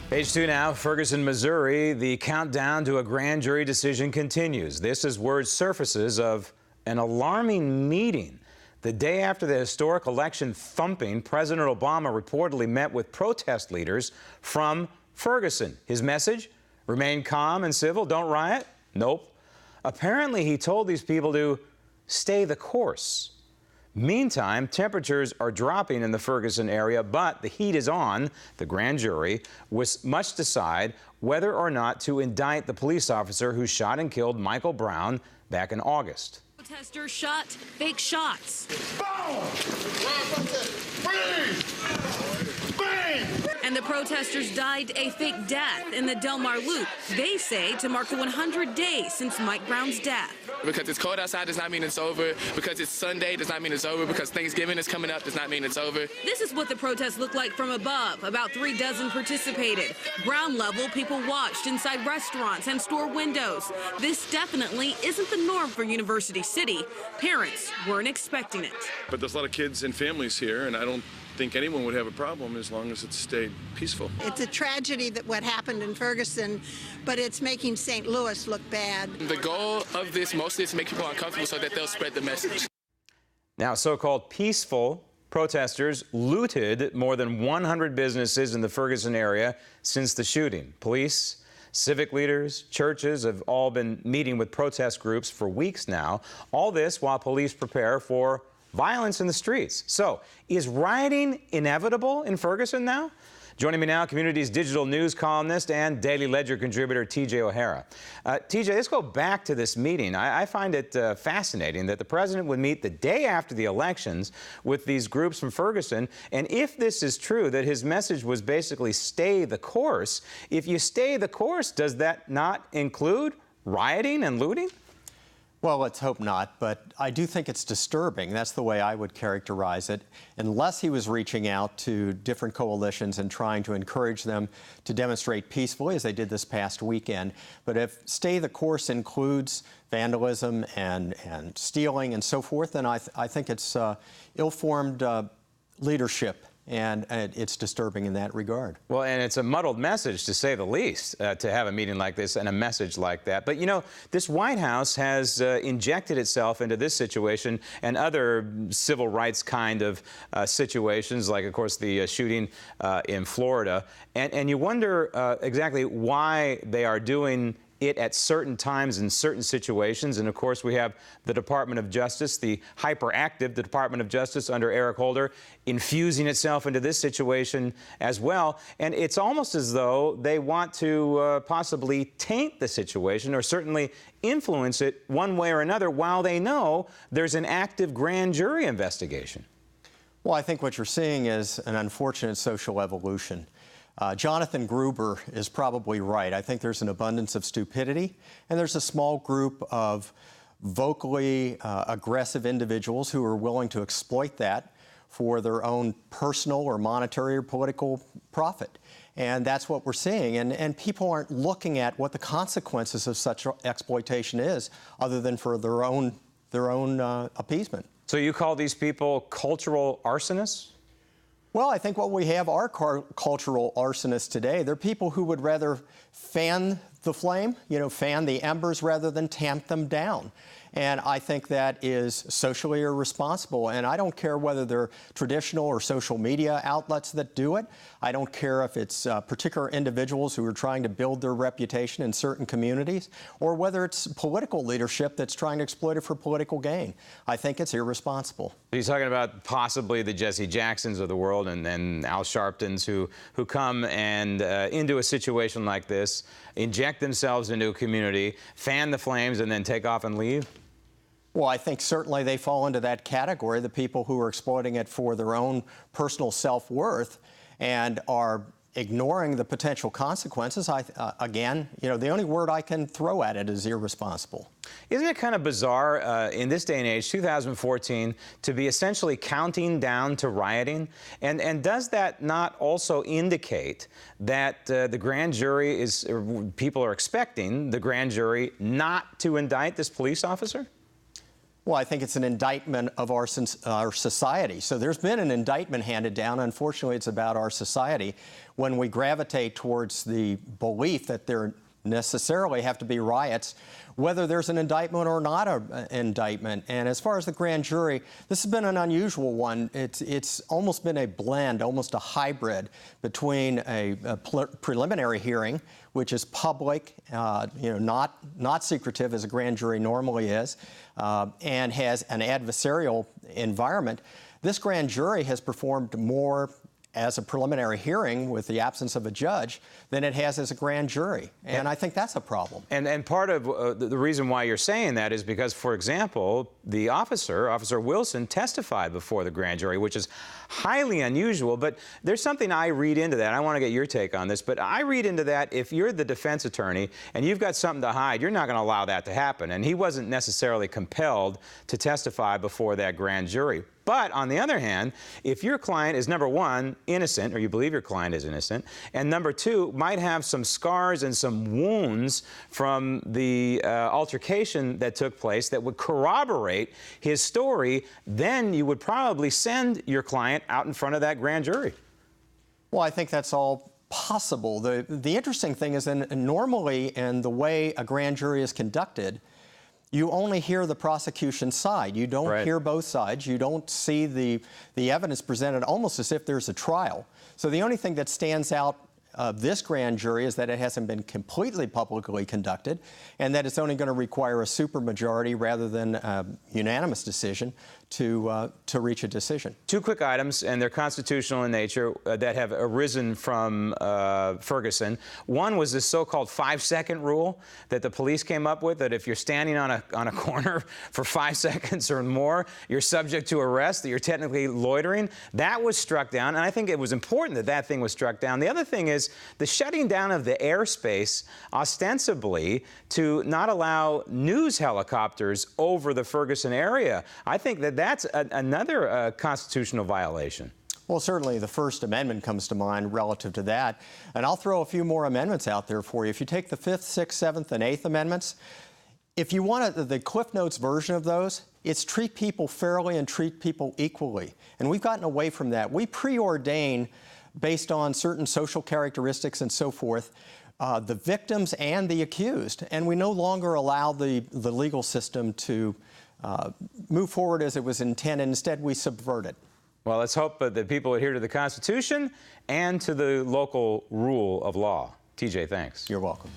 Page 2 now, Ferguson, Missouri. The countdown to a grand jury decision continues. This as word surfaces of an alarming meeting. The day after the historic election thumping, President Obama reportedly met with protest leaders from Ferguson. His message? Remain calm and civil, don't riot? Nope. Apparently, he told these people to stay the course. Meantime, temperatures are dropping in the Ferguson area, but the heat is on. The grand jury must decide whether or not to indict the police officer who shot and killed Michael Brown back in August. Protesters shot fake shots. Boom! Freeze! Bang! And the protesters died a fake death in the Del Mar Loop, they say, to mark the 100 days since Mike Brown's death. Because it's cold outside does not mean it's over. Because it's Sunday does not mean it's over. Because Thanksgiving is coming up does not mean it's over. This is what the protests looked like from above. About 3 dozen participated. Ground level, people watched inside restaurants and store windows. This definitely isn't the norm for University City. Parents weren't expecting it. But there's a lot of kids and families here, and I don't think anyone would have a problem as long as it stayed peaceful. It's a tragedy that what happened in Ferguson, but it's making St. Louis look bad. The goal of this mostly is to make people uncomfortable so that they'll spread the message. Now, so-called peaceful protesters looted more than 100 businesses in the Ferguson area since the shooting. Police, civic leaders, churches have all been meeting with protest groups for weeks now. All this while police prepare for violence in the streets. So, is rioting inevitable in Ferguson now? Joining me now, Community's digital news columnist and Daily Ledger contributor T.J. O'Hara. T.J., let's go back to this meeting. I find it fascinating that the president would meet the day after the elections with these groups from Ferguson. And if this is true, that his message was basically stay the course, if you stay the course, does that not include rioting and looting? Well, let's hope not, but I do think it's disturbing. That's the way I would characterize it. Unless he was reaching out to different coalitions and trying to encourage them to demonstrate peacefully, as they did this past weekend. But if stay the course includes vandalism and stealing and so forth, then I think it's ill-formed leadership. And it's disturbing in that regard. Well, and it's a muddled message, to say the least, to have a meeting like this and a message like that. But, you know, this White House has injected itself into this situation and other civil rights kind of situations, like, of course, the shooting in Florida. And you wonder exactly why they are doing it at certain times in certain situations. And of course, we have the Department of Justice, the hyperactive Department of Justice under Eric Holder, infusing itself into this situation as well. And it's almost as though they want to possibly taint the situation, or certainly influence it one way or another, while they know there's an active grand jury investigation. Well, I think what you're seeing is an unfortunate social evolution. Jonathan Gruber is probably right. I think there's an abundance of stupidity, and there's a small group of vocally aggressive individuals who are willing to exploit that for their own personal or monetary or political profit. And that's what we're seeing. And people aren't looking at what the consequences of such exploitation is, other than for their own appeasement. So you call these people cultural arsonists? Well, I think what we have are cultural arsonists today. They're people who would rather fan the flame, fan the embers rather than tamp them down. And I think that is socially irresponsible. And I don't care whether they're traditional or social media outlets that do it. I don't care if it's particular individuals who are trying to build their reputation in certain communities, or whether it's political leadership that's trying to exploit it for political gain. I think it's irresponsible. He's talking about possibly the Jesse Jacksons of the world and Al Sharptons who come and into a situation like this, inject themselves into a community, fan the flames, and then take off and leave? Well, I think certainly they fall into that category, the people who are exploiting it for their own personal self-worth and are ignoring the potential consequences. Again, the only word I can throw at it is irresponsible. Isn't it kind of bizarre in this day and age, 2014, to be essentially counting down to rioting? And does that not also indicate that the grand jury people are expecting the grand jury not to indict this police officer? Well, I think it's an indictment of our society. So there's been an indictment handed down. Unfortunately, it's about our society. When we gravitate towards the belief that there necessarily have to be riots, whether there's an indictment or not an indictment. And as far as the grand jury, this has been an unusual one. It's almost been a blend, almost a hybrid between a preliminary hearing, which is public, not secretive as a grand jury normally is, and has an adversarial environment. This grand jury has performed more as a preliminary hearing with the absence of a judge than it has as a grand jury. And I think that's a problem. And part of the reason why you're saying that is because, for example, the Officer Wilson, testified before the grand jury, which is highly unusual. But there's something I read into that. I want to get your take on this. But I read into that if you're the defense attorney and you've got something to hide, you're not going to allow that to happen. And he wasn't necessarily compelled to testify before that grand jury. But on the other hand, if your client is, number one, innocent, or you believe your client is innocent, and number two, might have some scars and some wounds from the altercation that took place that would corroborate his story, then you would probably send your client out in front of that grand jury. Well, I think that's all possible. The interesting thing is that normally, in the way a grand jury is conducted, you only hear the prosecution side. You don't hear both sides. You don't see the evidence presented almost as if there's a trial. So the only thing that stands out of this grand jury is that it hasn't been completely publicly conducted and that it's only going to require a supermajority rather than a unanimous decision to reach a decision. Two quick items, and they're constitutional in nature, that have arisen from Ferguson. One was this so-called 5-second rule that the police came up with, that if you're standing on a corner for 5 seconds or more, you're subject to arrest, that you're technically loitering. That was struck down, and I think it was important that that thing was struck down. The other thing is the shutting down of the airspace, ostensibly to not allow news helicopters over the Ferguson area. I think that that's another constitutional violation. Well, certainly the First Amendment comes to mind relative to that. And I'll throw a few more amendments out there for you. If you take the 5th, 6th, 7th, and 8th Amendments, if you want the Cliff Notes version of those, it's treat people fairly and treat people equally. And we've gotten away from that. We preordain based on certain social characteristics and so forth, the victims and the accused. And we no longer allow the legal system to move forward as it was intended. Instead, we subvert it. Well, let's hope that people adhere to the Constitution and to the local rule of law. TJ, thanks. You're welcome.